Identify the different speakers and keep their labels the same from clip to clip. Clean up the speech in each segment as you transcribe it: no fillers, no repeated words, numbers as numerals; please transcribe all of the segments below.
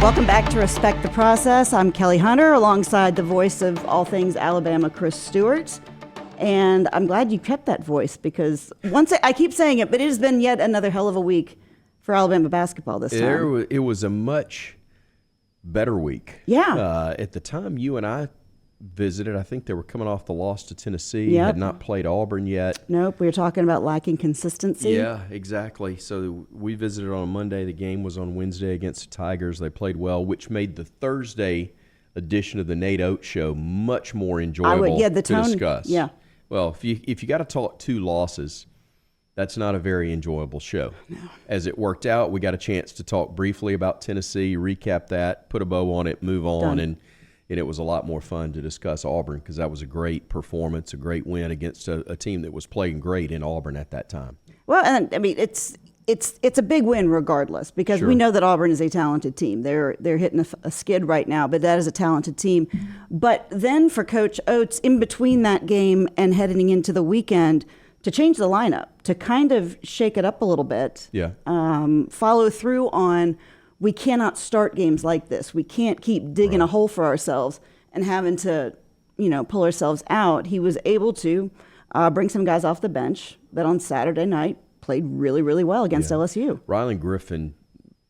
Speaker 1: Welcome back to Respect the Process. I'm Kelly Hunter, alongside the voice of all things Alabama, Chris Stewart. And I'm glad you kept that voice, because I keep saying it, but it has been yet another hell of a week for Alabama basketball this time.
Speaker 2: It was a much better week.
Speaker 1: Yeah.
Speaker 2: At the time you and I visited, I think they were coming off the loss to Tennessee,
Speaker 1: Yep.
Speaker 2: had not played Auburn yet.
Speaker 1: Nope, we were talking about lacking consistency.
Speaker 2: Yeah, exactly. So we visited on a Monday. The game was on Wednesday against the Tigers. They played well, which made the Thursday edition of the Nate Oates Show much more enjoyable
Speaker 1: the tone,
Speaker 2: to discuss.
Speaker 1: Yeah.
Speaker 2: Well, if you got to talk two losses, that's not a very enjoyable show.
Speaker 1: No.
Speaker 2: As it worked out, we got a chance to talk briefly about Tennessee, recap that, put a bow on it, move on, and it was a lot more fun to discuss Auburn, because that was a great performance, a great win against a team that was playing great in Auburn at that time.
Speaker 1: Well, and I mean, it's a big win regardless, because
Speaker 2: Sure.
Speaker 1: we know that Auburn is a talented team. They're hitting a skid right now, but that is a talented team. But then for Coach Oates, in between that game and heading into the weekend, to change the lineup, to kind of shake it up a little bit,
Speaker 2: Yeah.
Speaker 1: follow through on, we cannot start games like this. We can't keep digging a hole for ourselves and having to, pull ourselves out. He was able to bring some guys off the bench that on Saturday night played really, really well against LSU.
Speaker 2: Rylan Griffin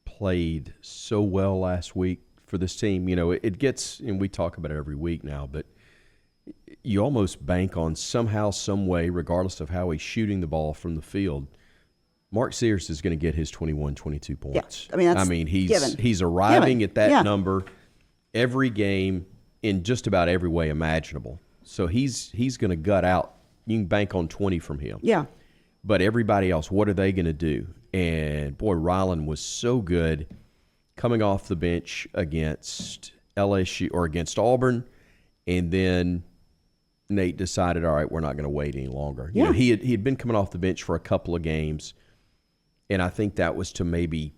Speaker 2: played so well last week for this team. It gets, and we talk about it every week now, but you almost bank on somehow, some way, regardless of how he's shooting the ball from the field, Mark Sears is going to get his 21, 22 points.
Speaker 1: Yeah. I mean, that's
Speaker 2: he's arriving at that
Speaker 1: Yeah.
Speaker 2: number every game in just about every way imaginable. So he's going to gut out. You can bank on 20 from him.
Speaker 1: Yeah.
Speaker 2: But everybody else, what are they going to do? And, boy, Rylan was so good coming off the bench against LSU or against Auburn, and then Nate decided, all right, we're not going to wait any longer.
Speaker 1: Yeah.
Speaker 2: He had been coming off the bench for a couple of games, and I think that was to maybe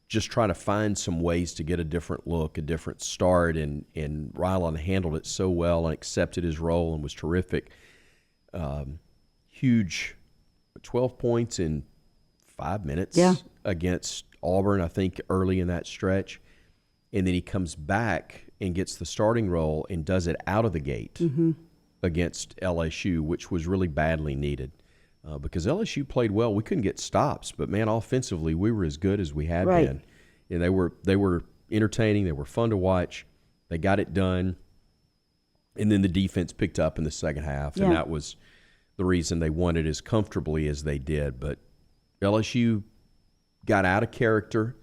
Speaker 2: just try to find some ways to get a different look, a different start, and Rylan handled it so well and accepted his role and was terrific. Huge 12 points in 5 minutes against Auburn, I think, early in that stretch. And then he comes back and gets the starting role and does it out of the gate against LSU, which was really badly needed. Because LSU played well. We couldn't get stops, but, man, offensively we were as good as we had been. And they were entertaining. They were fun to watch. They got it done. And then the defense picked up in the second half, and that was the reason they won it as comfortably as they did. But LSU got out of character.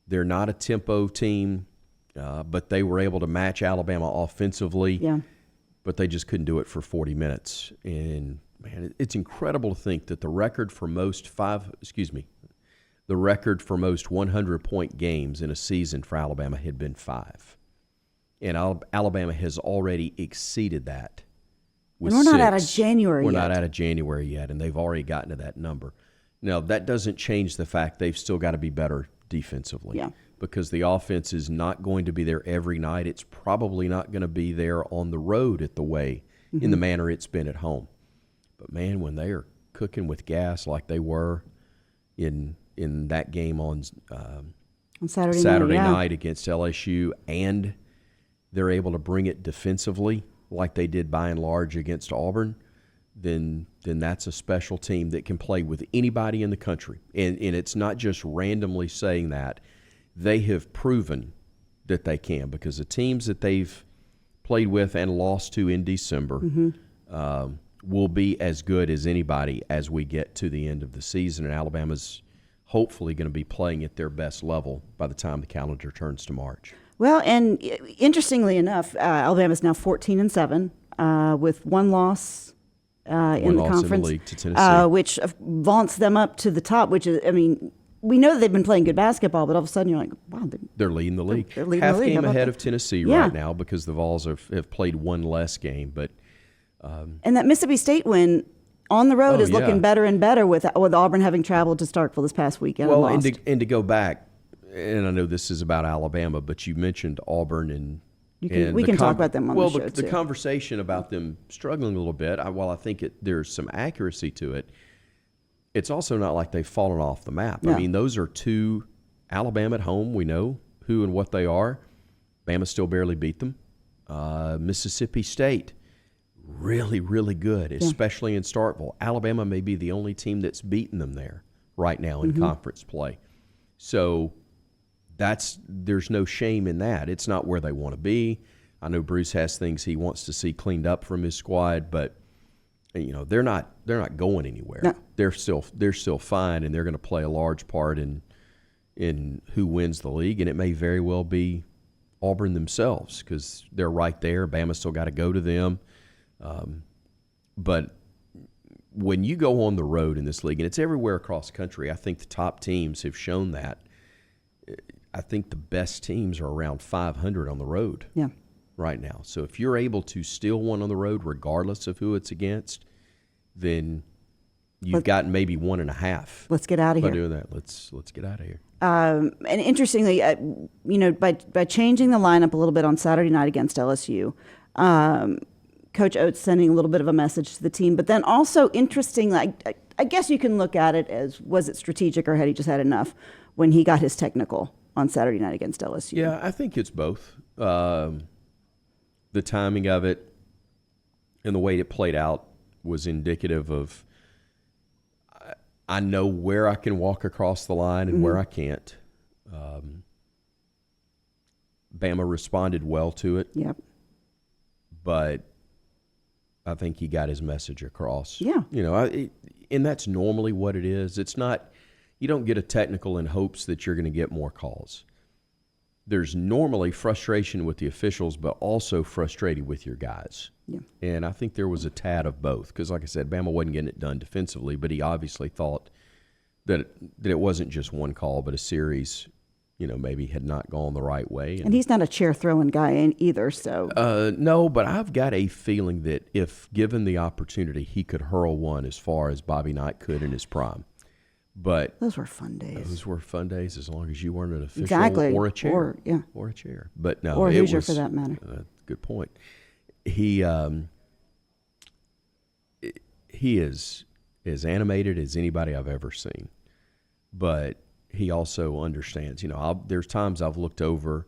Speaker 2: They're not a tempo team, but they were able to match Alabama offensively.
Speaker 1: Yeah.
Speaker 2: But they just couldn't do it for 40 minutes. And, man, it's incredible to think that the record for most 100-point games in a season for Alabama had been 5. And Alabama has already exceeded that.
Speaker 1: And we're not out of January yet.
Speaker 2: We're not out of January yet, and they've already gotten to that number. Now, that doesn't change the fact they've still got to be better defensively.
Speaker 1: Yeah.
Speaker 2: Because the offense is not going to be there every night. It's probably not going to be there on the road in the manner it's been at home. But, man, when they are cooking with gas like they were in that game on Saturday night against LSU, and they're able to bring it defensively like they did by and large against Auburn, then that's a special team that can play with anybody in the country. And it's not just randomly saying that. They have proven that they can, because the teams that they've played with and lost to in December will be as good as anybody as we get to the end of the season. And Alabama's hopefully going to be playing at their best level by the time the calendar turns to March.
Speaker 1: Well, and interestingly enough, Alabama's now 14-7 with one loss in the conference,
Speaker 2: in the league to Tennessee,
Speaker 1: which vaunts them up to the top. Which is, I mean, we know that they've been playing good basketball, but all of a sudden you're like, wow,
Speaker 2: they're leading the league.
Speaker 1: They're leading
Speaker 2: Half
Speaker 1: the league.
Speaker 2: game ahead of Tennessee
Speaker 1: Yeah.
Speaker 2: right now, because the Vols have played one less game. But
Speaker 1: and that Mississippi State win on the road is looking better and better with Auburn having traveled to Starkville this past weekend.
Speaker 2: Well,
Speaker 1: and
Speaker 2: to go back, and I know this is about Alabama, but you mentioned Auburn, and
Speaker 1: we can talk about them on the show,
Speaker 2: the
Speaker 1: too.
Speaker 2: conversation about them struggling a little bit, while I think there's some accuracy to it, it's also not like they've fallen off the map.
Speaker 1: No.
Speaker 2: I mean, those are two Alabama at home, we know who and what they are. Bama still barely beat them. Mississippi State, really, really good, especially in Starkville. Alabama may be the only team that's beaten them there right now in conference play. So there's no shame in that. It's not where they want to be. I know Bruce has things he wants to see cleaned up from his squad, but they're not going anywhere.
Speaker 1: No.
Speaker 2: They're still fine, and they're going to play a large part in who wins the league, and it may very well be Auburn themselves because they're right there. Bama still got to go to them. But when you go on the road in this league, and it's everywhere across the country, I think the top teams have shown that. I think the best teams are around 500 on the road right now. So if you're able to steal one on the road, regardless of who it's against, then you've got maybe 1.5.
Speaker 1: Let's get out of
Speaker 2: by
Speaker 1: here.
Speaker 2: doing that. Let's get out of here.
Speaker 1: And interestingly, by changing the lineup a little bit on Saturday night against LSU, Coach Oates sending a little bit of a message to the team, but then also interestingly, I guess you can look at it as, was it strategic or had he just had enough when he got his technical on Saturday night against LSU?
Speaker 2: Yeah, I think it's both. The timing of it and the way it played out was indicative of I know where I can walk across the line and where I can't. Bama responded well to it.
Speaker 1: Yep.
Speaker 2: But I think he got his message across.
Speaker 1: Yeah.
Speaker 2: And that's normally what it is. It's not, you don't get a technical in hopes that you're going to get more calls. There's normally frustration with the officials, but also frustrated with your guys.
Speaker 1: Yeah.
Speaker 2: And I think there was a tad of both because, like I said, Bama wasn't getting it done defensively, but he obviously thought that it wasn't just one call, but a series, maybe had not gone the right way.
Speaker 1: And he's not a chair-throwing guy either, so.
Speaker 2: No, but I've got a feeling that if given the opportunity, he could hurl one as far as Bobby Knight could in his prime. But
Speaker 1: those were fun days.
Speaker 2: Those were fun days as long as you weren't an official or a chair. Or a chair. But no,
Speaker 1: or a Hoosier for that matter.
Speaker 2: Good point. He is as animated as anybody I've ever seen. But he also understands. There's times I've looked over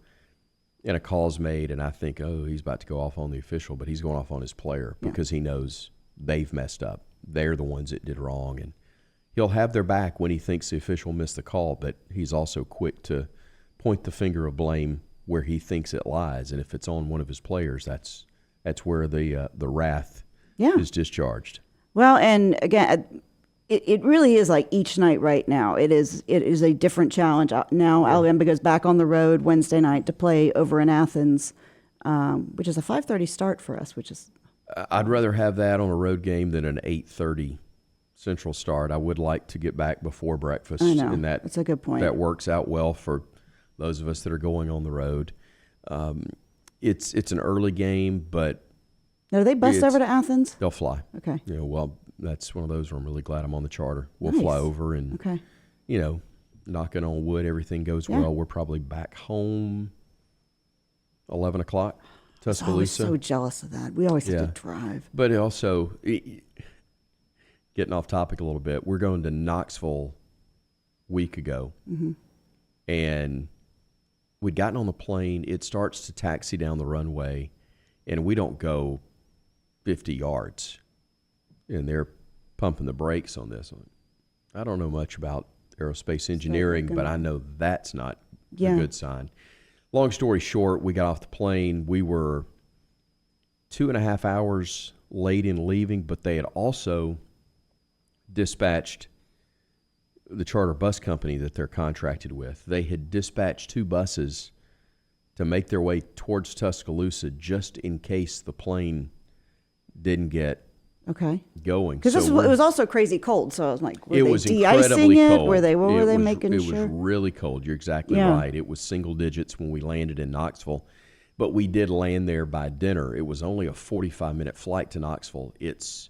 Speaker 2: and a call's made and I think, oh, he's about to go off on the official, but he's going off on his player because he knows they've messed up. They're the ones that did wrong, and he'll have their back when he thinks the official missed the call, but he's also quick to point the finger of blame where he thinks it lies. And if it's on one of his players, that's where the wrath is discharged.
Speaker 1: Well, and again, it really is like each night right now. It is a different challenge. Now Alabama goes back on the road Wednesday night to play over in Athens, which is a 5:30 start for us, which is...
Speaker 2: I'd rather have that on a road game than an 8:30 Central start. I would like to get back before breakfast.
Speaker 1: I know.
Speaker 2: And
Speaker 1: that's a good point.
Speaker 2: That works out well for those of us that are going on the road. It's an early game, but
Speaker 1: now, do they bus over to Athens?
Speaker 2: They'll fly.
Speaker 1: Okay.
Speaker 2: Well, that's one of those where I'm really glad I'm on the charter. We'll
Speaker 1: Nice.
Speaker 2: fly over and, knocking on wood, everything goes well. We're probably back home 11 o'clock, Tuscaloosa.
Speaker 1: I was so jealous of that. We always have to drive.
Speaker 2: But also, getting off topic a little bit, we're going to Knoxville a week ago. Mm-hmm. And we'd gotten on the plane. It starts to taxi down the runway, and we don't go 50 yards. And they're pumping the brakes on this. I don't know much about aerospace engineering, but I know that's not a good sign. Long story short, we got off the plane. We were 2.5 hours late in leaving, but they had also dispatched the charter bus company that they're contracted with. They had dispatched 2 buses to make their way towards Tuscaloosa just in case the plane didn't get going.
Speaker 1: Because it was also crazy cold, so I was like, were
Speaker 2: it
Speaker 1: they
Speaker 2: was
Speaker 1: de-icing it?
Speaker 2: Cold.
Speaker 1: What were they making
Speaker 2: it
Speaker 1: sure?
Speaker 2: It was really cold. You're exactly right. It was single digits when we landed in Knoxville, but we did land there by dinner. It was only a 45-minute flight to Knoxville. It's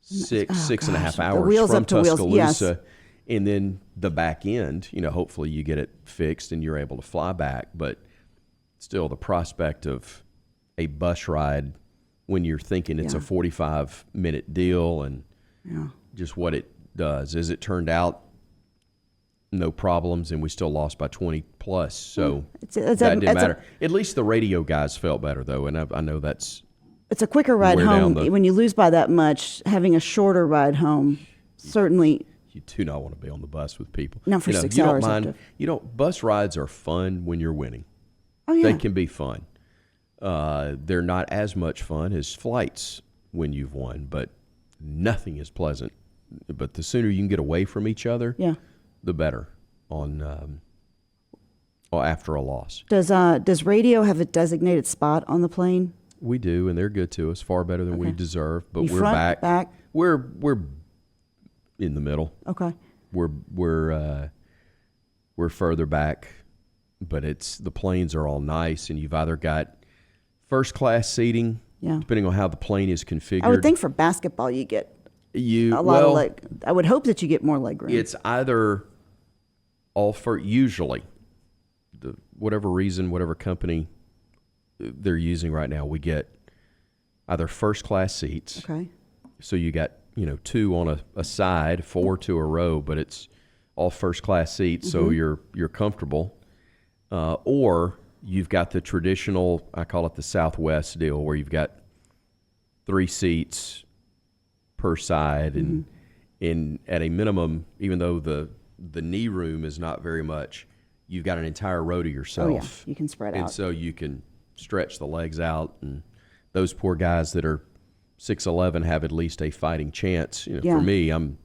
Speaker 2: six and a half hours from Tuscaloosa. And then the back end, hopefully you get it fixed and you're able to fly back. But still, the prospect of a bus ride when you're thinking it's a 45-minute deal and just what it does. As it turned out, no problems, and we still lost by 20 plus. So
Speaker 1: It's
Speaker 2: that didn't matter. At least the radio guys felt better, though, and I know that's
Speaker 1: it's a quicker ride
Speaker 2: wear
Speaker 1: home.
Speaker 2: down the-
Speaker 1: When you lose by that much, having a shorter ride home certainly.
Speaker 2: you do not want to be on the bus with people.
Speaker 1: No, for 6
Speaker 2: you
Speaker 1: hours
Speaker 2: Don't mind,
Speaker 1: after.
Speaker 2: you don't. Bus rides are fun when you're winning.
Speaker 1: Oh yeah,
Speaker 2: They can be fun. They're not as much fun as flights when you've won, but nothing is pleasant. But the sooner you can get away from each other,
Speaker 1: yeah.
Speaker 2: the better. After a loss,
Speaker 1: Does radio have a designated spot on the plane?
Speaker 2: we do, and they're good to us, far better than we deserve. But
Speaker 1: You
Speaker 2: we're
Speaker 1: front, back?
Speaker 2: We're in the middle.
Speaker 1: Okay.
Speaker 2: We're further back, but the planes are all nice, and you've either got first class seating,
Speaker 1: Yeah.
Speaker 2: depending on how the plane is configured.
Speaker 1: I would think for basketball you get a lot of leg. I would hope that you get more leg room.
Speaker 2: It's either usually, whatever reason, whatever company they're using right now, we get either first class seats.
Speaker 1: Okay.
Speaker 2: So you got, 2 on a side, 4 to a row, but it's all first class seats, so you're comfortable. Or you've got the traditional, I call it the Southwest deal, where you've got 3 seats per side, and at a minimum, even though the knee room is not very much, you've got an entire row to yourself.
Speaker 1: Oh yeah, you can spread
Speaker 2: And
Speaker 1: out.
Speaker 2: so you can stretch the legs out, and those poor guys that are 6'11" have at least a fighting chance.
Speaker 1: Yeah.
Speaker 2: For me, I'm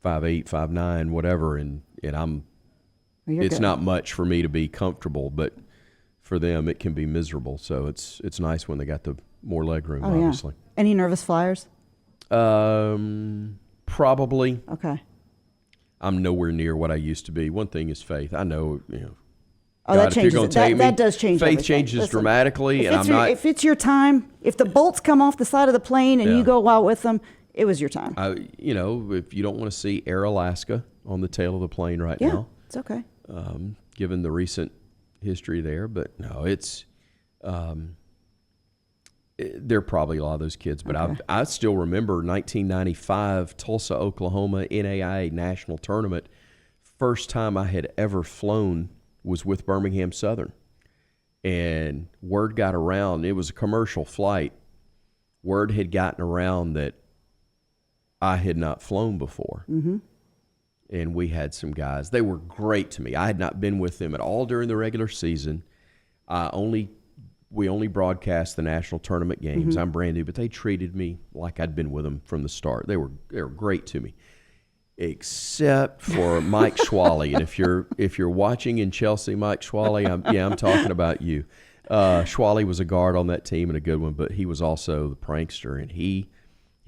Speaker 2: 5'8", 5'9", whatever, and
Speaker 1: Oh, you're
Speaker 2: it's
Speaker 1: good.
Speaker 2: not much for me to be comfortable, but for them it can be miserable. So it's nice when they got the more leg room,
Speaker 1: Oh
Speaker 2: obviously.
Speaker 1: yeah. Any nervous flyers?
Speaker 2: Probably.
Speaker 1: Okay.
Speaker 2: I'm nowhere near what I used to be. One thing is faith. I know,
Speaker 1: Oh,
Speaker 2: God,
Speaker 1: that
Speaker 2: if you're
Speaker 1: changes.
Speaker 2: gonna
Speaker 1: That,
Speaker 2: take me,
Speaker 1: that does change.
Speaker 2: faith
Speaker 1: everything.
Speaker 2: changes
Speaker 1: Listen,
Speaker 2: dramatically, and
Speaker 1: if it's your time, if the bolts come off the side of the plane and
Speaker 2: Yeah.
Speaker 1: you go out with them, it was your time.
Speaker 2: if you don't want to see Air Alaska on the tail of the plane right
Speaker 1: Yeah,
Speaker 2: now,
Speaker 1: it's okay.
Speaker 2: given the recent history there, but no, it's there are probably a lot of those kids, but
Speaker 1: Okay.
Speaker 2: I still remember 1995 Tulsa, Oklahoma NAIA national tournament. First time I had ever flown was with Birmingham Southern, and word got around. It was a commercial flight. Word had gotten around that I had not flown before.
Speaker 1: Mm-hmm.
Speaker 2: And we had some guys. They were great to me. I had not been with them at all during the regular season. We only broadcast the national tournament games. I'm brand new, but they treated me like I'd been with them from the start. They were great to me, except for Mike Schwally. And if you're watching in Chelsea, Mike Schwally, I'm talking about you. Schwally was a guard on that team and a good one, but he was also the prankster, and he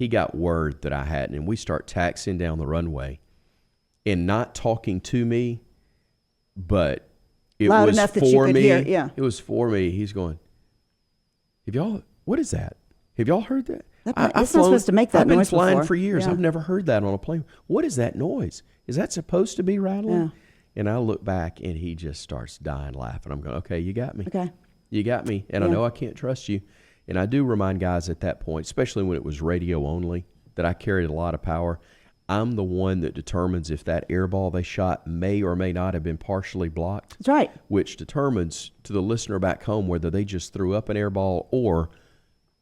Speaker 2: got word that I hadn't, and we start taxiing down the runway, and not talking to me, but it
Speaker 1: Loud
Speaker 2: was
Speaker 1: enough
Speaker 2: for
Speaker 1: that you could
Speaker 2: me.
Speaker 1: hear, yeah.
Speaker 2: It was for me. He's going, what is that? Have y'all heard that?
Speaker 1: It's
Speaker 2: I've
Speaker 1: not supposed to make that
Speaker 2: I've been
Speaker 1: noise
Speaker 2: flying
Speaker 1: before.
Speaker 2: for years.
Speaker 1: Yeah.
Speaker 2: I've never heard that on a plane. What is that noise? Is that supposed to be rattling?
Speaker 1: Yeah.
Speaker 2: And I look back, and he just starts dying laughing. I'm going, okay, you got me.
Speaker 1: Okay.
Speaker 2: You got me, and I
Speaker 1: Yeah.
Speaker 2: know I can't trust you. And I do remind guys at that point, especially when it was radio only, that I carried a lot of power. I'm the one that determines if that air ball they shot may or may not have been partially blocked,
Speaker 1: That's right.
Speaker 2: which determines to the listener back home whether they just threw up an air ball or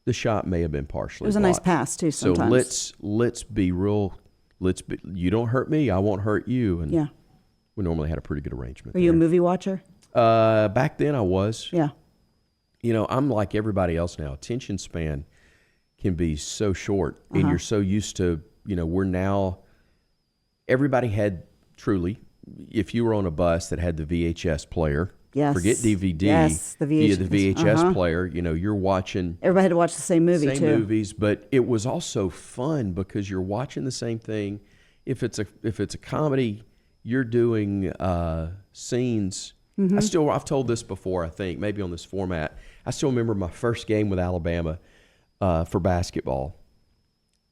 Speaker 2: the shot may have been partially
Speaker 1: It was a
Speaker 2: blocked.
Speaker 1: nice pass too. Sometimes.
Speaker 2: So let's be real. You don't hurt me, I won't hurt you. And
Speaker 1: Yeah.
Speaker 2: we normally had a pretty good arrangement.
Speaker 1: Are you a
Speaker 2: there.
Speaker 1: movie watcher?
Speaker 2: Back then I was.
Speaker 1: Yeah.
Speaker 2: I'm like everybody else now. Attention span can be so short, and you're so used to, we're now, everybody had truly, if you were on a bus that had the VHS player,
Speaker 1: Yes.
Speaker 2: forget DVD,
Speaker 1: Yes, the
Speaker 2: via the
Speaker 1: VHS.
Speaker 2: VHS player, you're watching
Speaker 1: Everybody had to watch the same movie
Speaker 2: same
Speaker 1: too.
Speaker 2: movies, but it was also fun because you're watching the same thing. If it's a comedy, you're doing scenes. I've told this before, I think, maybe on this format. I still remember my first game with Alabama for basketball.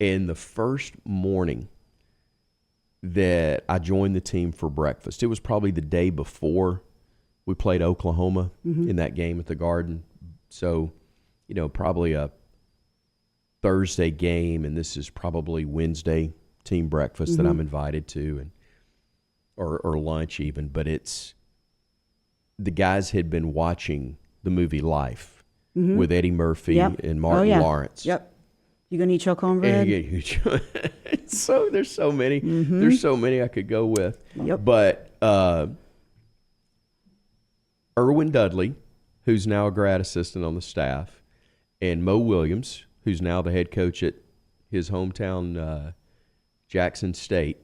Speaker 2: And the first morning that I joined the team for breakfast, it was probably the day before we played Oklahoma in that game at the Garden. So, probably a Thursday game, and this is probably Wednesday team breakfast that I'm invited to. or lunch even, but the guys had been watching the movie Life with Eddie Murphy and Martin Lawrence.
Speaker 1: Yep. You gonna eat your cornbread?
Speaker 2: So there's so many. There's so many I could go with.
Speaker 1: Yep.
Speaker 2: But Irwin Dudley, who's now a grad assistant on the staff, and Mo Williams, who's now the head coach at his hometown Jackson State,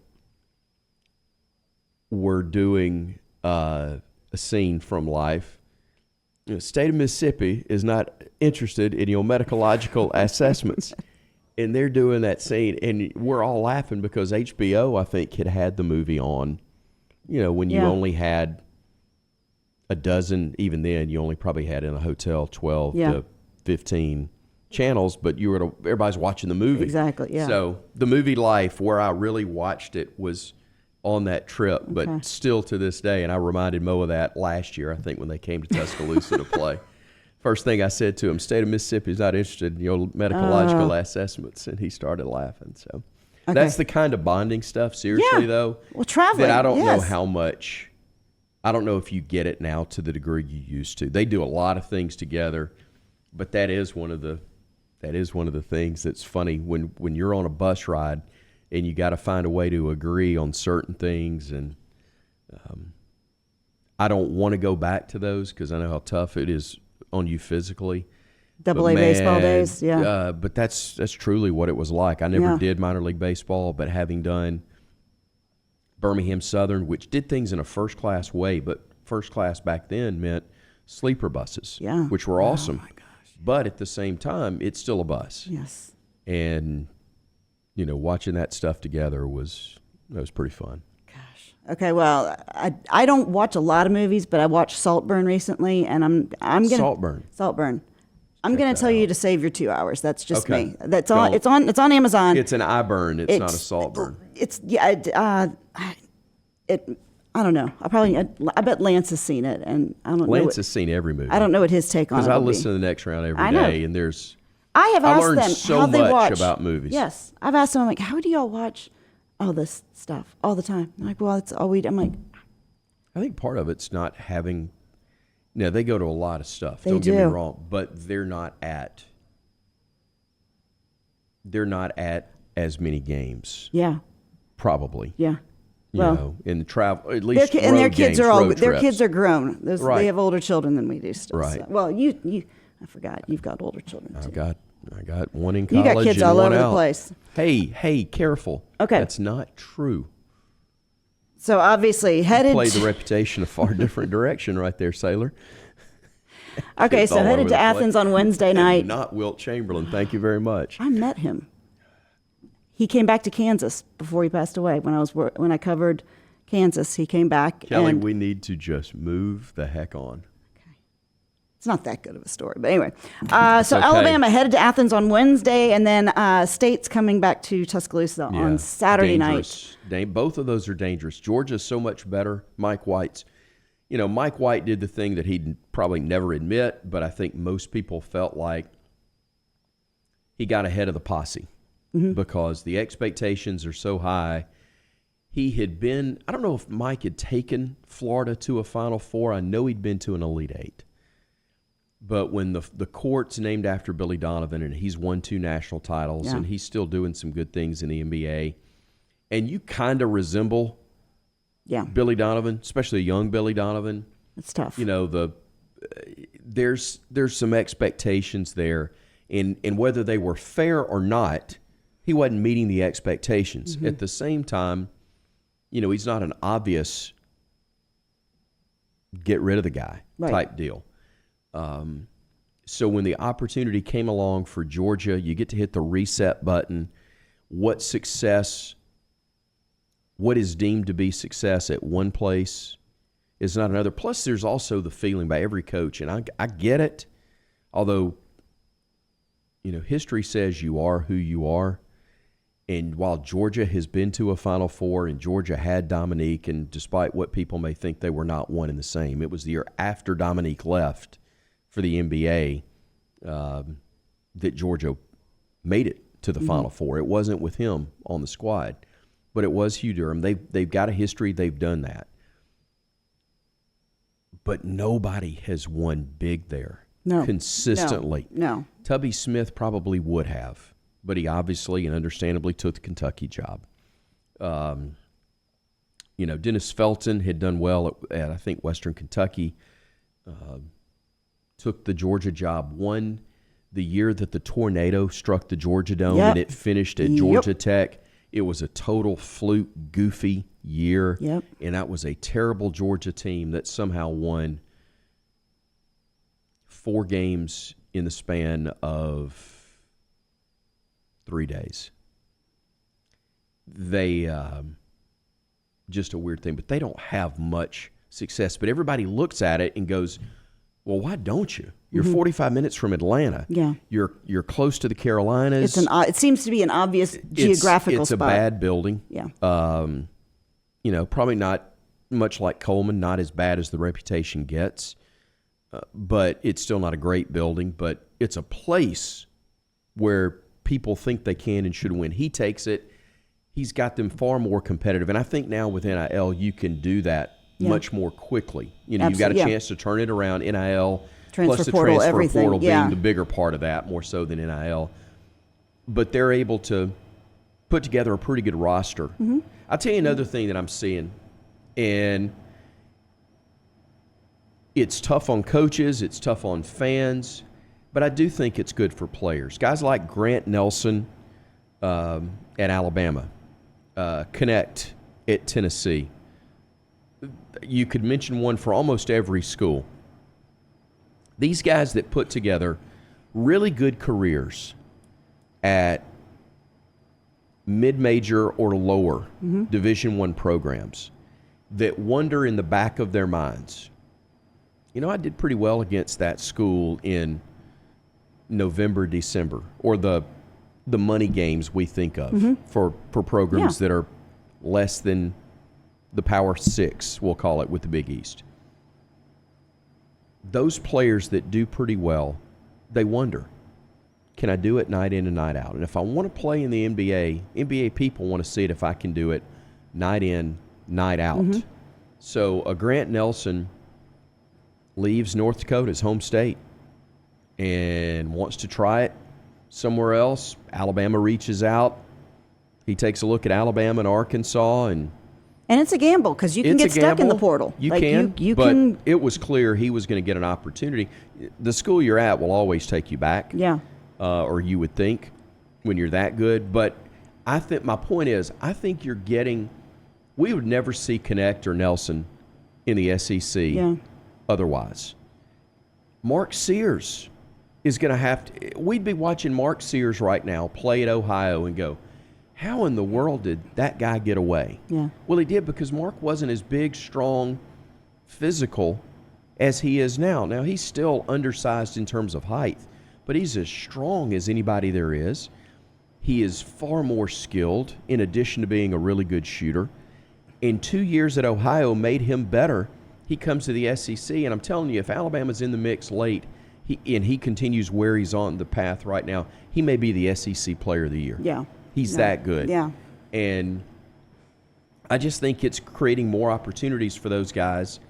Speaker 2: were doing a scene from Life. The state of Mississippi is not interested in your medicological assessments. And they're doing that scene, and we're all laughing because HBO, I think, had the movie on, when you only had a dozen, even then, you only probably had in a hotel 12 to 15 channels, but everybody's watching the movie.
Speaker 1: Exactly, yeah.
Speaker 2: So the movie Life, where I really watched it, was on that trip, but still to this day, and I reminded Mo of that last year, I think, when they came to Tuscaloosa to play. First thing I said to him, state of Mississippi is not interested in your medicological assessments, and he started laughing. So that's the kind of bonding stuff, seriously, though,
Speaker 1: well, traveling,
Speaker 2: that I don't know how much, I don't know if you get it now to the degree you used to. They do a lot of things together, but that is one of the things that's funny when you're on a bus ride and you got to find a way to agree on certain things. And I don't want to go back to those because I know how tough it is on you physically.
Speaker 1: Double A baseball days,
Speaker 2: but that's truly what it was like. I never did minor league baseball, but having done Birmingham Southern, which did things in a first-class way, but first class back then meant sleeper buses, which were awesome. Oh my gosh. But at the same time, it's still a bus.
Speaker 1: Yes.
Speaker 2: And, watching that stuff together was pretty fun.
Speaker 1: Okay, well, I don't watch a lot of movies, but I watched Saltburn recently, and I'm gonna Saltburn. I'm gonna tell you to save your 2 hours. That's just me. That's on. It's on Amazon.
Speaker 2: It's an eye burn. It's not a salt burn.
Speaker 1: It's I don't know. I bet Lance has seen it, and I don't know.
Speaker 2: Lance has seen every movie.
Speaker 1: I don't know what his take on it
Speaker 2: because I
Speaker 1: will
Speaker 2: listen
Speaker 1: be.
Speaker 2: to the next round every day, and
Speaker 1: I have asked
Speaker 2: learned
Speaker 1: them
Speaker 2: so
Speaker 1: how they
Speaker 2: much
Speaker 1: watch
Speaker 2: about movies.
Speaker 1: Yes, I've asked them. I'm like, how do y'all watch all this stuff all the time? They're like, well, it's all we do. I'm like,
Speaker 2: I think part of it's not having. They go to a lot of stuff.
Speaker 1: They
Speaker 2: don't
Speaker 1: do.
Speaker 2: Get me wrong, but they're not at as many games.
Speaker 1: Yeah.
Speaker 2: Probably.
Speaker 1: Yeah.
Speaker 2: In the travel, at least
Speaker 1: their kids are all
Speaker 2: road
Speaker 1: their
Speaker 2: trips.
Speaker 1: kids are grown.
Speaker 2: Right.
Speaker 1: They have older children than we do. Still.
Speaker 2: Right.
Speaker 1: So, well, you I forgot you've got older children too.
Speaker 2: I got one in college.
Speaker 1: You got kids
Speaker 2: and
Speaker 1: all
Speaker 2: one
Speaker 1: over
Speaker 2: out.
Speaker 1: the place.
Speaker 2: Hey, careful.
Speaker 1: Okay.
Speaker 2: That's not true.
Speaker 1: So obviously headed.
Speaker 2: Played the reputation a far different direction right there, Sailor.
Speaker 1: Okay,
Speaker 2: It's
Speaker 1: so
Speaker 2: all
Speaker 1: headed
Speaker 2: over
Speaker 1: to
Speaker 2: the
Speaker 1: Athens
Speaker 2: place.
Speaker 1: on Wednesday night.
Speaker 2: Not Wilt Chamberlain. Thank you very much.
Speaker 1: I met him. He came back to Kansas before he passed away. When I covered Kansas, he came back.
Speaker 2: Kelly,
Speaker 1: and
Speaker 2: we need to just move the heck on.
Speaker 1: it's not that good of a story, but anyway. So
Speaker 2: okay.
Speaker 1: Alabama headed to Athens on Wednesday, and then State's coming back to Tuscaloosa on Saturday
Speaker 2: dangerous.
Speaker 1: night.
Speaker 2: Both of those are dangerous. Georgia's so much better. Mike White's. Mike White did the thing that he'd probably never admit, but I think most people felt like he got ahead of the posse because the expectations are so high. He had been, I don't know if Mike had taken Florida to a Final Four. I know he'd been to an Elite Eight. But when the court's named after Billy Donovan, and he's won 2 national titles, and he's still doing some good things in the NBA, and you kind of resemble Billy Donovan, especially a young Billy Donovan.
Speaker 1: It's tough.
Speaker 2: There's some expectations there, and whether they were fair or not, he wasn't meeting the expectations. At the same time, he's not an obvious get rid of the guy type deal. So when the opportunity came along for Georgia, you get to hit the reset button. What is deemed to be success at one place is not another. Plus, there's also the feeling by every coach, and I get it, although, history says you are who you are. And while Georgia has been to a Final Four, and Georgia had Dominique, and despite what people may think, they were not one and the same. It was the year after Dominique left for the NBA that Georgia made it to the Final Four. It wasn't with him on the squad. but it was Hugh Durham. They've got a history. They've done that. But nobody has won big there consistently.
Speaker 1: No.
Speaker 2: Tubby Smith probably would have, but he obviously and understandably took the Kentucky job. Dennis Felton had done well at I think, Western Kentucky. Took the Georgia job, won the year that the tornado struck the Georgia Dome, and it finished at Georgia Tech. It was a total fluke, goofy year, and that was a terrible Georgia team that somehow won 4 games in the span of 3 days. They just a weird thing, but they don't have much success. But everybody looks at it and goes, well, why don't you? You're 45 minutes from Atlanta.
Speaker 1: Yeah.
Speaker 2: You're close to the Carolinas.
Speaker 1: It seems to be an obvious geographical
Speaker 2: it's
Speaker 1: spot.
Speaker 2: It's a bad building.
Speaker 1: Yeah.
Speaker 2: Probably not much like Coleman, not as bad as the reputation gets, but it's still not a great building. But it's a place where people think they can and should win. He takes it. He's got them far more competitive. And I think now with NIL, you can do that much more quickly. You've got a chance to turn it around. NIL, plus the
Speaker 1: portal,
Speaker 2: transfer
Speaker 1: everything.
Speaker 2: portal being the bigger part of that, more so than NIL. But they're able to put together a pretty good roster. I'll tell you another thing that I'm seeing, and it's tough on coaches, it's tough on fans, but I do think it's good for players. Guys like Grant Nelson at Alabama, Connect at Tennessee. You could mention one for almost every school. These guys that put together really good careers at mid-major or lower Division I programs that wonder in the back of their minds, I did pretty well against that school in November, December, or the money games we think of for programs that are less than the Power 6, we'll call it, with the Big East. Those players that do pretty well, they wonder, can I do it night in and night out? And if I want to play in the NBA people want to see it if I can do it night in, night out. So a Grant Nelson leaves North Dakota, his home state, and wants to try it somewhere else. Alabama reaches out. He takes a look at Alabama and Arkansas, and
Speaker 1: it's a gamble because you can get stuck in the portal.
Speaker 2: You
Speaker 1: like
Speaker 2: can,
Speaker 1: you
Speaker 2: but
Speaker 1: can.
Speaker 2: It was clear he was going to get an opportunity. The school you're at will always take you back.
Speaker 1: Yeah.
Speaker 2: Or you would think when you're that good. But I think my point is, I think you're getting. We would never see Connect or Nelson in the SEC otherwise. Mark Sears is going to have to. We'd be watching Mark Sears right now play at Ohio and go, how in the world did that guy get away?
Speaker 1: Yeah.
Speaker 2: Well, he did because Mark wasn't as big, strong, physical as he is now. Now, he's still undersized in terms of height, but he's as strong as anybody there is. He is far more skilled in addition to being a really good shooter. And 2 years at Ohio made him better. He comes to the SEC, and I'm telling you, if Alabama's in the mix late, he continues where he's on the path right now, he may be the SEC Player of the Year.
Speaker 1: Yeah.
Speaker 2: He's that good.
Speaker 1: Yeah.
Speaker 2: And I just think it's creating more opportunities for those guys.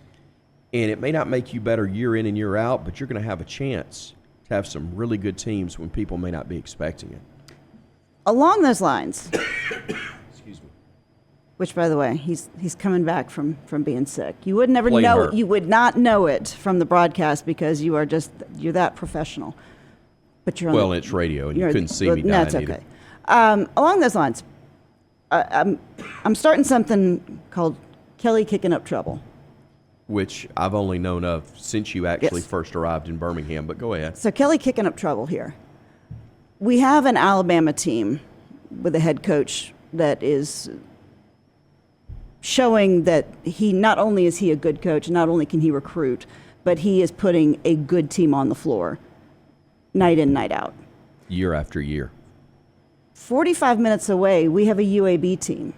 Speaker 2: And it may not make you better year in and year out, but you're going to have a chance to have some really good teams when people may not be expecting it.
Speaker 1: Along those lines,
Speaker 2: Excuse me.
Speaker 1: which, by the way, he's coming back from being sick. You would never
Speaker 2: Blame
Speaker 1: know
Speaker 2: her.
Speaker 1: it. You would not know it from the broadcast because you're that professional. But you're on
Speaker 2: It's radio, and you couldn't see me
Speaker 1: That's
Speaker 2: dying
Speaker 1: okay. Along those lines, I'm starting something called Kelly Kicking Up Trouble.
Speaker 2: Which I've only known of since you actually
Speaker 1: Yes.
Speaker 2: first arrived in Birmingham, but go ahead.
Speaker 1: So Kelly Kicking Up Trouble here. We have an Alabama team with a head coach that is showing that he not only is he a good coach, not only can he recruit, but he is putting a good team on the floor night in, night out.
Speaker 2: Year after year.
Speaker 1: 45 minutes away, we have a UAB team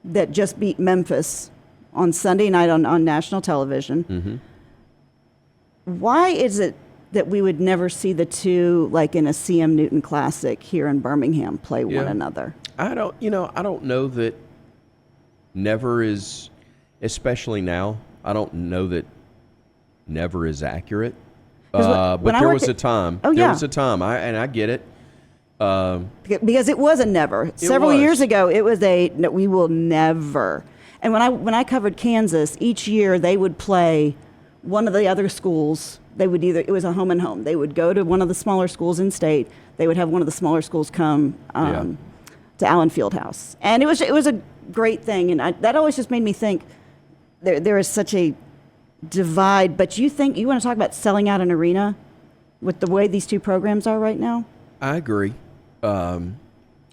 Speaker 1: that just beat Memphis on Sunday night on national television.
Speaker 2: Mm-hmm.
Speaker 1: Why is it that we would never see the two, like in a CM Newton Classic here in Birmingham, play one another?
Speaker 2: I don't know that never is, especially now, I don't know that never is accurate.
Speaker 1: 'Cause
Speaker 2: But
Speaker 1: when I
Speaker 2: there
Speaker 1: worked
Speaker 2: was a
Speaker 1: at-
Speaker 2: time.
Speaker 1: Oh,
Speaker 2: There
Speaker 1: yeah.
Speaker 2: was a time, and I get it.
Speaker 1: Because it was a never. Several
Speaker 2: was.
Speaker 1: years ago, it was a no, we will never. And when I covered Kansas, each year they would play one of the other schools. They would it was a home and home. They would go to one of the smaller schools in state. They would have one of the smaller schools come to Allen Fieldhouse, and it was a great thing. And that always just made me think there is such a divide. But you want to talk about selling out an arena with the way these two programs are right now?
Speaker 2: I agree.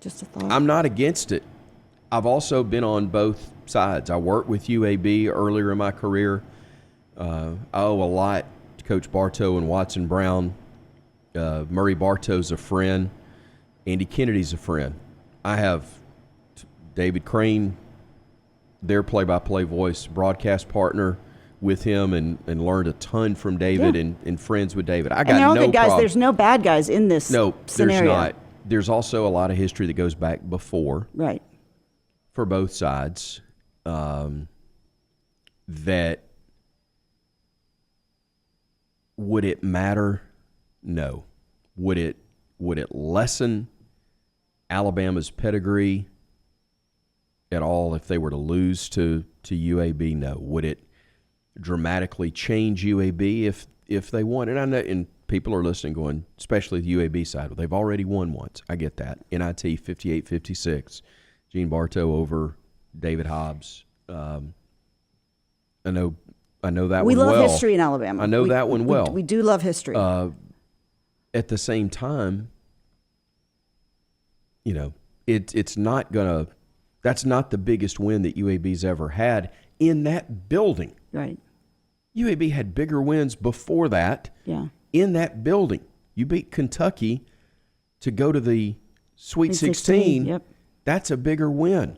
Speaker 1: Just a thought.
Speaker 2: I'm not against it. I've also been on both sides. I worked with UAB earlier in my career. I owe a lot to Coach Bartow and Watson Brown. Murray Bartow's a friend. Andy Kennedy's a friend. I have David Crane, their play-by-play voice, broadcast partner with him, and learned a ton from David and friends with David. I got
Speaker 1: and they're all
Speaker 2: no
Speaker 1: good guys.
Speaker 2: problem.
Speaker 1: There's no bad guys in this scenario.
Speaker 2: There's not. There's also a lot of history that goes back before.
Speaker 1: Right.
Speaker 2: For both sides, that would it matter? No. Would it lessen Alabama's pedigree at all if they were to lose to UAB? No. Would it dramatically change UAB if they won? And I know, and people are listening going, especially the UAB side, well, they've already won once. I get that. NIT 58-56. Gene Bartow over David Hobbs. I know that
Speaker 1: We
Speaker 2: one well.
Speaker 1: love history in Alabama.
Speaker 2: I know that one well.
Speaker 1: We do love history.
Speaker 2: At the same time, it's not gonna. That's not the biggest win that UAB's ever had in that building.
Speaker 1: Right.
Speaker 2: UAB had bigger wins before that.
Speaker 1: Yeah.
Speaker 2: In that building, you beat Kentucky to go to the Sweet 16.
Speaker 1: Yep.
Speaker 2: That's a bigger win.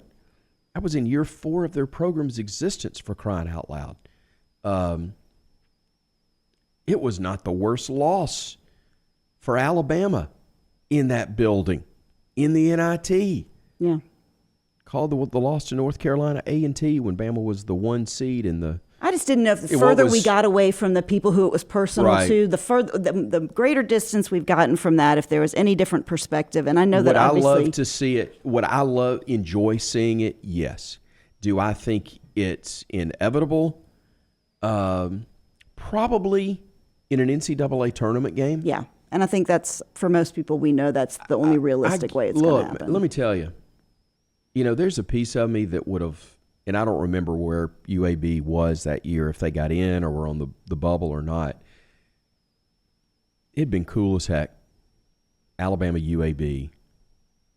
Speaker 2: That was in year 4 of their program's existence, for crying out loud. It was not the worst loss for Alabama in that building, in the NIT.
Speaker 1: Yeah.
Speaker 2: Called the loss to North Carolina A&T when Bama was the 1 seed in the.
Speaker 1: I just didn't know if the further we got away from the people who it was personal
Speaker 2: Right.
Speaker 1: to, the greater distance we've gotten from that, if there was any different perspective. And I know that
Speaker 2: Would I
Speaker 1: obviously.
Speaker 2: love to see it? Would I enjoy seeing it? Yes. Do I think it's inevitable? Probably in an NCAA tournament game.
Speaker 1: Yeah. And I think that's, for most people, we know that's the only realistic way it's going to happen.
Speaker 2: Let me tell you, there's a piece of me that would have, and I don't remember where UAB was that year, if they got in or were on the bubble or not. It'd been cool as heck, Alabama UAB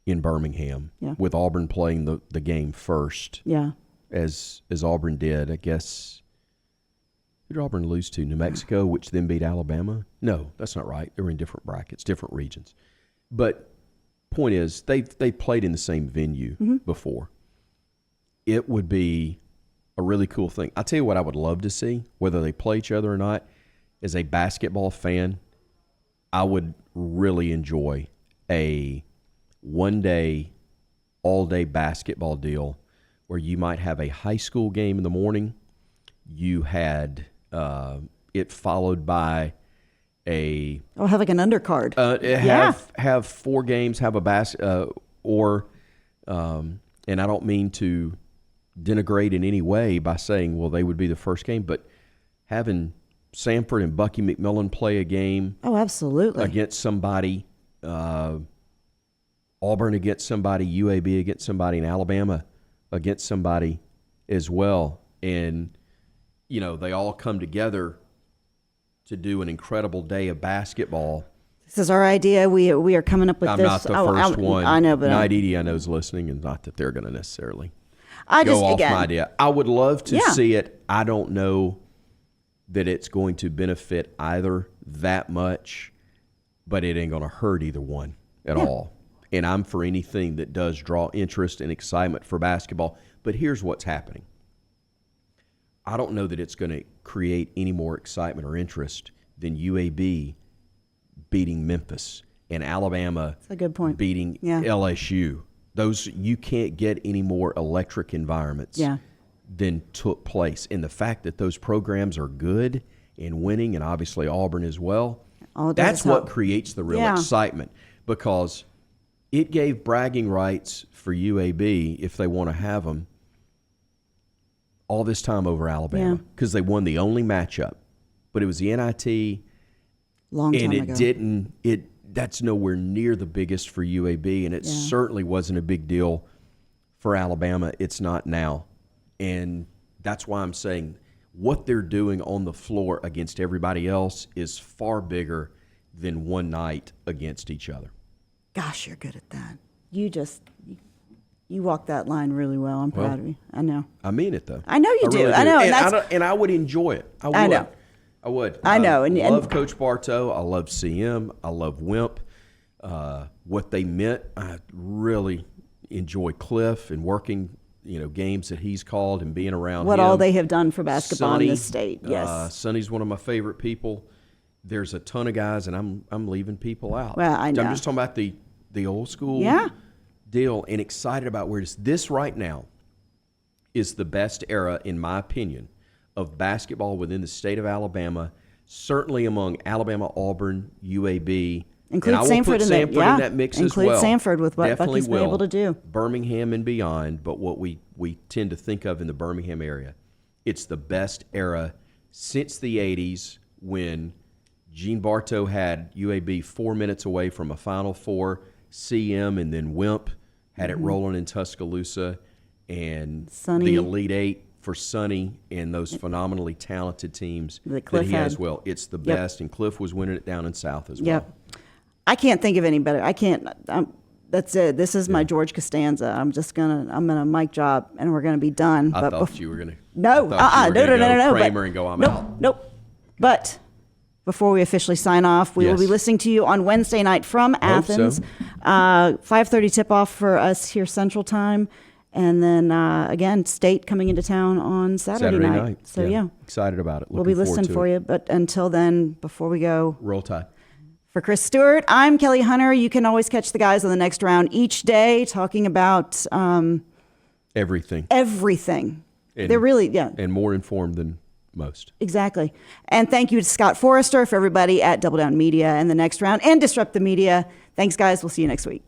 Speaker 2: in Birmingham,
Speaker 1: Yeah.
Speaker 2: with Auburn playing the game first,
Speaker 1: Yeah.
Speaker 2: as Auburn did. I guess, who did Auburn lose to? New Mexico, which then beat Alabama? No, that's not right. They were in different brackets, different regions. But point is, they played in the same venue before. It would be a really cool thing. I'll tell you what I would love to see, whether they play each other or not. As a basketball fan, I would really enjoy a one-day, all-day basketball deal where you might have a high school game in the morning. You had it followed by a
Speaker 1: Have like an undercard.
Speaker 2: have 4 games, have a and I don't mean to denigrate in any way by saying, well, they would be the first game, but having Samford and Bucky McMillan play a game
Speaker 1: Oh, absolutely.
Speaker 2: against somebody, Auburn against somebody, UAB against somebody, and Alabama against somebody as well. And, they all come together to do an incredible day of basketball.
Speaker 1: This is our idea. We are coming up with
Speaker 2: I'm
Speaker 1: this.
Speaker 2: not the first one.
Speaker 1: I know, but
Speaker 2: Night Edie, I know, is listening, and not that they're going to necessarily
Speaker 1: I
Speaker 2: go
Speaker 1: just
Speaker 2: off
Speaker 1: again.
Speaker 2: my idea. I would love to
Speaker 1: Yeah.
Speaker 2: see it. I don't know that it's going to benefit either that much, but it ain't going to hurt either one at all. And I'm for anything that does draw interest and excitement for basketball. But here's what's happening. I don't know that it's going to create any more excitement or interest than UAB beating Memphis and Alabama
Speaker 1: That's a good point.
Speaker 2: beating
Speaker 1: Yeah.
Speaker 2: LSU. You can't get any more electric environments than took place. And the fact that those programs are good and winning, and obviously Auburn as well, that's what creates the real excitement, because it gave bragging rights for UAB, if they want to have them, all this time over Alabama, because they won the only matchup. But it was the NIT,
Speaker 1: long time
Speaker 2: and
Speaker 1: ago.
Speaker 2: That's nowhere near the biggest for UAB, and it certainly wasn't a big deal for Alabama. It's not now. And that's why I'm saying what they're doing on the floor against everybody else is far bigger than one night against each other.
Speaker 1: Gosh, you're good at that. You walk that line really well. I'm proud of you. I know.
Speaker 2: I mean it, though.
Speaker 1: I know you do.
Speaker 2: Really
Speaker 1: I know.
Speaker 2: And I would enjoy it. I know. I would.
Speaker 1: I know.
Speaker 2: I love Coach Bartow. I love CM. I love Wimp. What they meant. I really enjoy Cliff and working, games that he's called and being around
Speaker 1: what
Speaker 2: him.
Speaker 1: all they have done for basketball
Speaker 2: Sonny,
Speaker 1: in this state. Yes.
Speaker 2: Sonny's one of my favorite people. There's a ton of guys, and I'm leaving people out.
Speaker 1: Well, I know.
Speaker 2: I'm just talking about the old school deal, and excited about where it is. This right now is the best era, in my opinion, of basketball within the state of Alabama, certainly among Alabama, Auburn, UAB.
Speaker 1: Include
Speaker 2: and I will
Speaker 1: Samford
Speaker 2: put Samford in that mix as well.
Speaker 1: Include Samford with what
Speaker 2: Definitely
Speaker 1: Bucky's been able to do.
Speaker 2: Birmingham and beyond, but what we tend to think of in the Birmingham area, it's the best era since the 80s, when Gene Bartow had UAB 4 minutes away from a Final Four, CM and then Wimp had it rolling in Tuscaloosa, and
Speaker 1: Sonny.
Speaker 2: The Elite Eight for Sonny and those phenomenally talented teams that he has. Well, it's the best, and Cliff was winning it down in South as well.
Speaker 1: Yep. I can't think of any better. I can't. That's it. This is my George Costanza. I'm gonna mic drop, and we're gonna be done.
Speaker 2: I thought you were gonna.
Speaker 1: No. No.
Speaker 2: Kramer and go. I'm out.
Speaker 1: Nope. But before we officially sign off, we will be listening to you on Wednesday night from Athens. 5:30 tip-off for us here Central Time. And then, again, State coming into town on Saturday night. So,
Speaker 2: Excited about it.
Speaker 1: We'll be listening for you. But until then, before we go.
Speaker 2: Roll Tide.
Speaker 1: For Chris Stewart, I'm Kelly Hunter. You can always catch the guys on the next round each day talking about
Speaker 2: everything.
Speaker 1: They're really,
Speaker 2: and more informed than most.
Speaker 1: Exactly. And thank you to Scott Forrester, for everybody at Double Down Media and the next round, and Disrupt the Media. Thanks, guys. We'll see you next week.